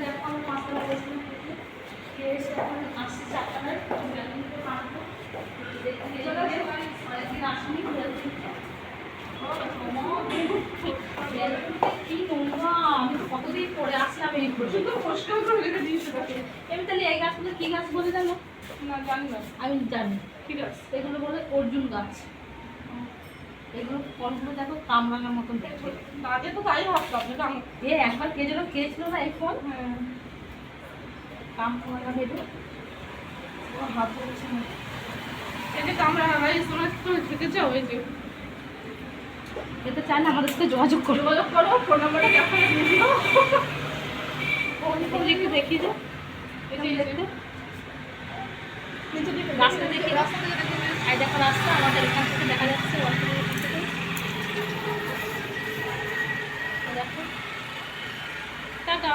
দেখো আমার 5টা বলেছিলাম খেয়ে এসে এখন আসছি 4টায় পারবো অনেকদিন আসেনি কি নোংরা আমি কতদিন পরে আসলাম এই প্রচন্ড কষ্ট করে রেখে দিয়েছি তাকে। আমি তাহলে এই গাছগুলো কি গাছ বলে জানো? না জানি না। আমি জানি ঠিক আছে, এগুলো বলে অর্জুন গাছ। এগুলো ফলগুলো দেখো কামরাঙার মতন দেখতে। আগে তো তাই ভাবতাম যে একবার কে যেন খেয়েছিল না এই ফল। হ্যাঁ কামরাঙা ভেবে হাত ধরেছে না। এই যে কামরাঙা গাছ তোমরা খেতে চাও? এই যে খেতে চায় না আমাদের সাথে যোগাযোগ করো, ফোন নাম্বারটা দেখো দিয়ে দিও। ফোন লিখে দেখি যে রাস্তা দেখি, রাস্তা থেকে দেখি দেখো রাস্তা আমাদের এখান থেকে দেখা যাচ্ছে। দেখো টাটা।